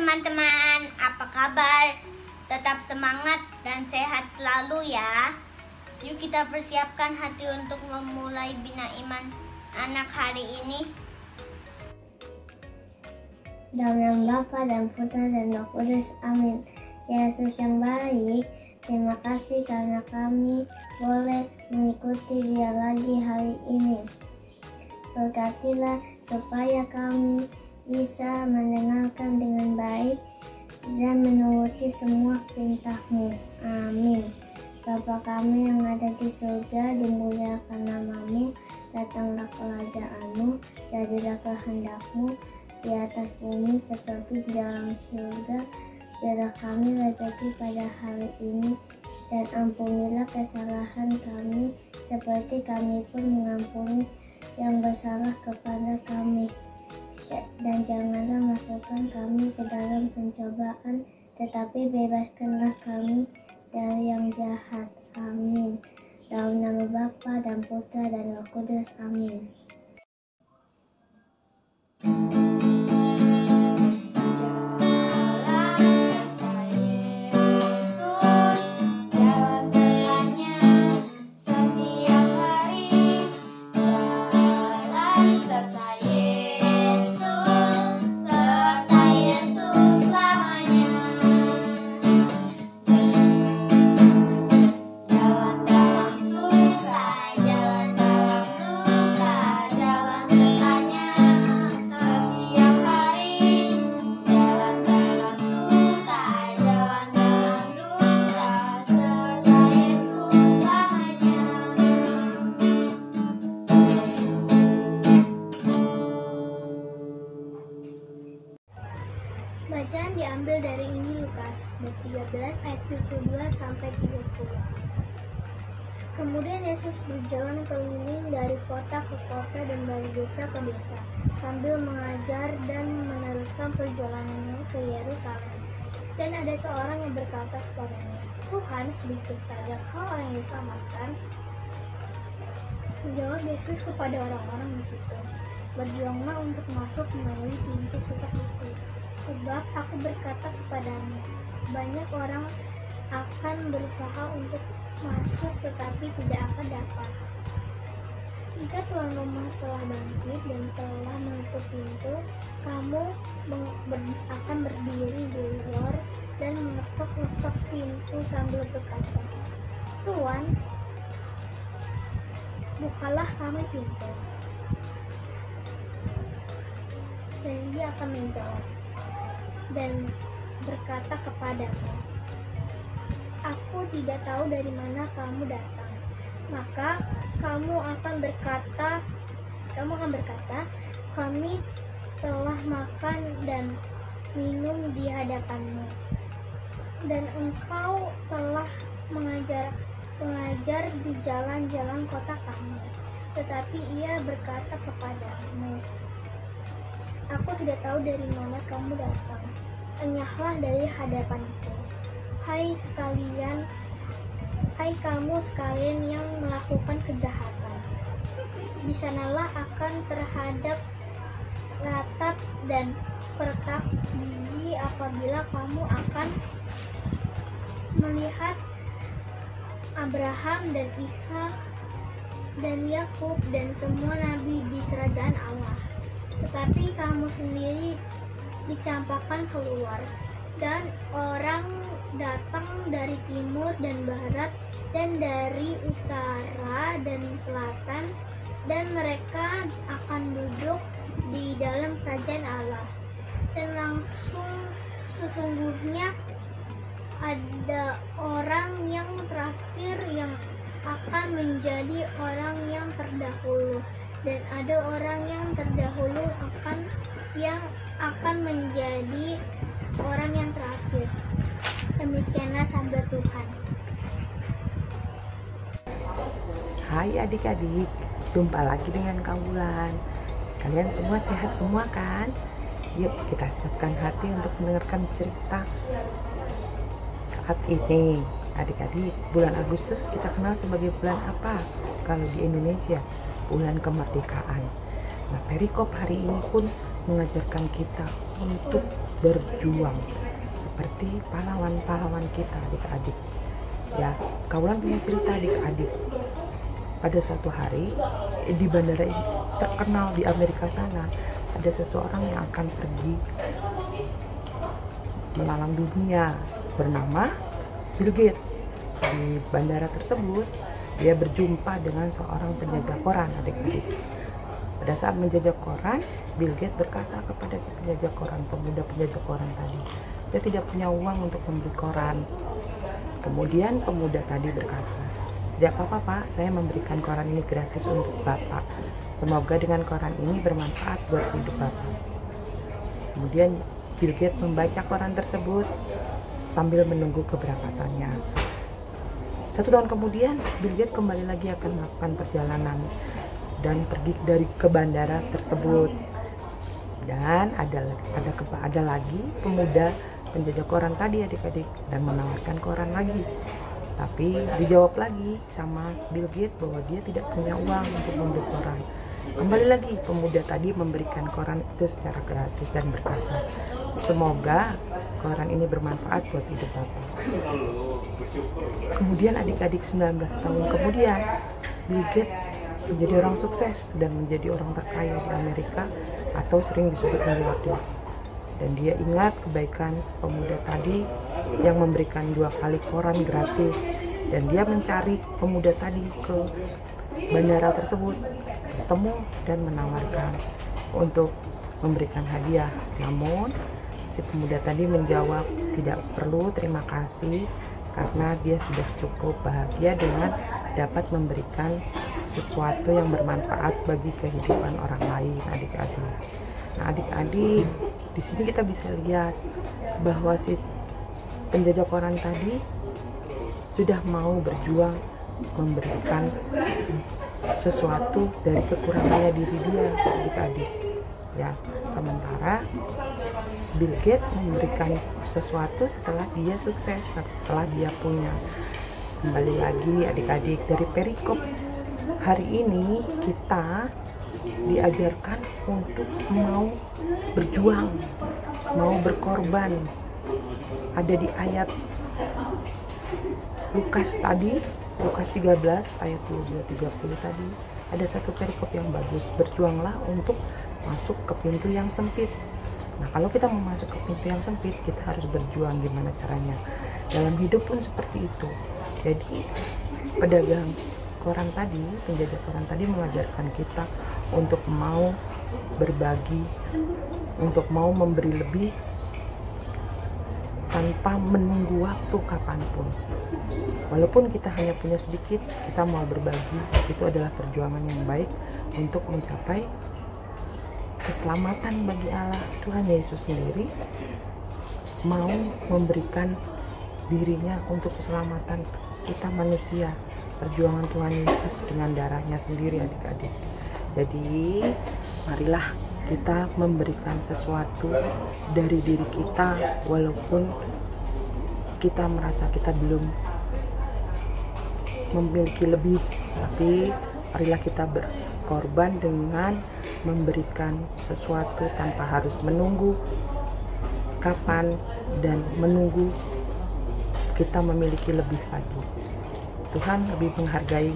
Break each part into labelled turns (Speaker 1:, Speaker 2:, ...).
Speaker 1: teman-teman, apa kabar? Tetap semangat dan sehat selalu ya. Yuk kita persiapkan hati untuk memulai bina iman anak hari ini.
Speaker 2: Dalam nama Bapa dan Putra dan Roh Kudus, amin. Yesus yang baik, terima kasih karena kami boleh mengikuti Dia lagi hari ini. Berkatilah supaya kami bisa mendengarkan dengan baik dan menuruti semua perintah-Mu. Amin. Bapa kami yang ada di surga, dimuliakan nama-Mu, datanglah kerajaan-Mu, jadilah kehendak-Mu di atas bumi seperti di dalam surga. Berilah kami rezeki pada hari ini, dan ampunilah kesalahan kami seperti kami pun mengampuni yang bersalah kepada kami. Dan janganlah masukkan kami ke dalam pencobaan, tetapi bebaskanlah kami dari yang jahat. Amin. Dalam nama Bapa dan Putra dan Roh Kudus. Amin.
Speaker 3: Bacaan diambil dari Injil Lukas, bab 13 ayat 22 sampai 30. Kemudian Yesus berjalan keliling dari kota ke kota dan dari desa ke desa, sambil mengajar dan meneruskan perjalanannya ke Yerusalem. Dan ada seorang yang berkata kepadanya, "Tuhan, sedikit saja kau orang yang diselamatkan?" Menjawab Yesus kepada orang-orang di situ, "Berjuanglah untuk masuk melalui pintu susah itu. Sebab aku berkata kepadamu, banyak orang akan berusaha untuk masuk tetapi tidak akan dapat. Jika tuan rumah telah bangkit dan telah menutup pintu, kamu akan berdiri di luar dan mengetuk-ngetuk pintu sambil berkata, 'Tuan, bukalah kami pintu.' Dan dia akan menjawab dan berkata kepadamu, 'Aku tidak tahu dari mana kamu datang.' Maka kamu akan berkata, 'Kami telah makan dan minum di hadapanmu, dan engkau telah mengajar di jalan-jalan kota kami.' Tetapi ia berkata kepadamu, 'Aku tidak tahu dari mana kamu datang. Enyahlah dari hadapanku. Hai kamu sekalian yang melakukan kejahatan. Di sanalah akan terhadap ratap dan kertak gigi apabila kamu akan melihat Abraham dan Ishak dan Yakub dan semua nabi di kerajaan Allah. Tetapi kamu sendiri dicampakkan keluar, dan orang datang dari timur dan barat dan dari utara dan selatan, dan mereka akan duduk di dalam kerajaan Allah. Dan langsung sesungguhnya ada orang yang terakhir yang akan menjadi orang yang terdahulu, dan ada orang yang terdahulu yang akan menjadi orang yang terakhir." Demikianlah sabda Tuhan.
Speaker 4: Hai adik-adik, jumpa lagi dengan Kak Wulan. Kalian semua sehat semua kan? Yuk kita siapkan hati untuk mendengarkan cerita saat ini. Adik-adik, bulan Agustus kita kenal sebagai bulan apa? Kalau di Indonesia, bulan kemerdekaan. Nah, perikop hari ini pun mengajarkan kita untuk berjuang seperti pahlawan-pahlawan kita, adik-adik. Ya, Kaulan punya cerita adik-adik. Pada suatu hari di bandara ini terkenal di Amerika sana, ada seseorang yang akan pergi melalang dunia bernama Bill Gates. Di bandara tersebut dia berjumpa dengan seorang penjajah koran, adik-adik. Pada saat menjajah koran, Bill Gates berkata kepada si penjajah koran, pemuda penjajah koran tadi, "Saya tidak punya uang untuk membeli koran." Kemudian pemuda tadi berkata, "Tidak apa-apa Pak, saya memberikan koran ini gratis untuk Bapak. Semoga dengan koran ini bermanfaat buat hidup Bapak." Kemudian Bill Gates membaca koran tersebut sambil menunggu keberangkatannya. 1 tahun kemudian, Bill Gates kembali lagi akan melakukan perjalanan dan pergi ke bandara tersebut. Dan ada lagi pemuda penjajah koran tadi, adik-adik, dan menawarkan koran lagi. Tapi dijawab lagi sama Bill Gates bahwa dia tidak punya uang untuk membeli koran. Kembali lagi pemuda tadi memberikan koran itu secara gratis dan berkata, "Semoga koran ini bermanfaat buat hidup Bapak." Kemudian adik-adik 19 tahun kemudian, Bill Gates menjadi orang sukses dan menjadi orang terkaya di Amerika, atau sering disebut miliarder. Dan dia ingat kebaikan pemuda tadi yang memberikan 2 kali koran gratis, dan dia mencari pemuda tadi ke bandara tersebut, bertemu dan menawarkan untuk memberikan hadiah. Namun si pemuda tadi menjawab, "Tidak perlu, terima kasih, karena dia sudah cukup bahagia dengan dapat memberikan sesuatu yang bermanfaat bagi kehidupan orang lain," adik-adik. Nah, adik-adik, di sini kita bisa lihat bahwa si penjajah koran tadi sudah mau berjuang memberikan sesuatu dari kekurangannya diri dia, adik-adik. Ya, sementara Bill Gates memberikan sesuatu setelah dia sukses, setelah dia punya. Kembali lagi adik-adik, dari perikop hari ini kita diajarkan untuk mau berjuang, mau berkorban. Ada di ayat Lukas tadi, Lukas 13 ayat 22-30 tadi, ada satu perikop yang bagus, "Berjuanglah untuk masuk ke pintu yang sempit." Nah, kalau kita mau masuk ke pintu yang sempit, kita harus berjuang. Gimana caranya? Dalam hidup pun seperti itu. Jadi pedagang koran tadi, penjajah koran tadi mengajarkan kita untuk mau berbagi, untuk mau memberi lebih tanpa menunggu waktu kapanpun. Walaupun kita hanya punya sedikit, kita mau berbagi. Itu adalah perjuangan yang baik untuk mencapai keselamatan bagi Allah. Tuhan Yesus sendiri mau memberikan dirinya untuk keselamatan kita manusia. Perjuangan Tuhan Yesus dengan darahnya sendiri, adik-adik. Jadi marilah kita memberikan sesuatu dari diri kita, walaupun kita merasa kita belum memiliki lebih, tapi marilah kita berkorban dengan memberikan sesuatu tanpa harus menunggu kapan dan menunggu kita memiliki lebih lagi. Tuhan lebih menghargai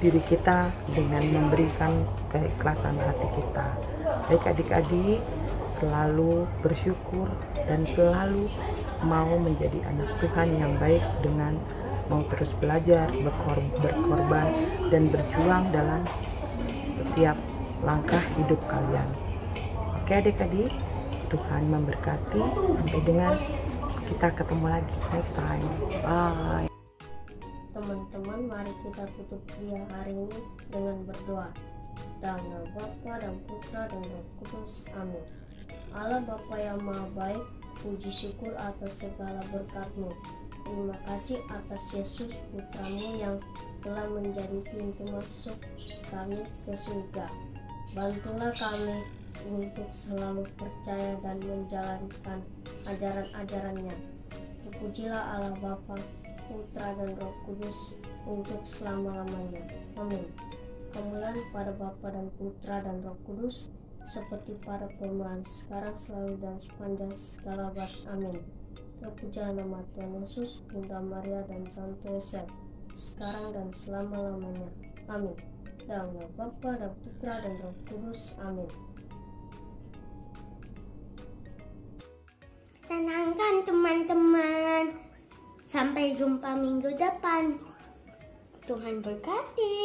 Speaker 4: diri kita dengan memberikan keikhlasan hati kita. Baik adik-adik, selalu bersyukur dan selalu mau menjadi anak Tuhan yang baik dengan mau terus belajar, berkorban, dan berjuang dalam setiap langkah hidup kalian. Oke adik-adik, Tuhan memberkati. Sampai dengan kita ketemu lagi next time. Bye.
Speaker 2: Teman-teman, mari kita tutup dia hari ini dengan berdoa. Dalam nama Bapa dan Putra dan Roh Kudus. Amin. Allah Bapa yang Maha Baik, puji syukur atas segala berkat-Mu. Terima kasih atas Yesus Putra-Mu yang telah menjadi pintu masuk kami ke surga. Bantulah kami untuk selalu percaya dan menjalankan ajaran-ajarannya. Terpujilah Allah Bapa, Putra dan Roh Kudus untuk selama-lamanya. Amin.
Speaker 5: kemuliaan pada Bapa dan Putra dan Roh Kudus, seperti pada permulaan, sekarang, selalu, dan sepanjang segala abad. Amin. Terpujilah nama Tuhan Yesus, Bunda Maria dan Santo Yosef, sekarang dan selama-lamanya. Amin. Dalam nama Bapa dan Putra dan Roh Kudus. Amin.
Speaker 2: Tenangkan teman-teman. Sampai jumpa minggu depan. Tuhan berkati.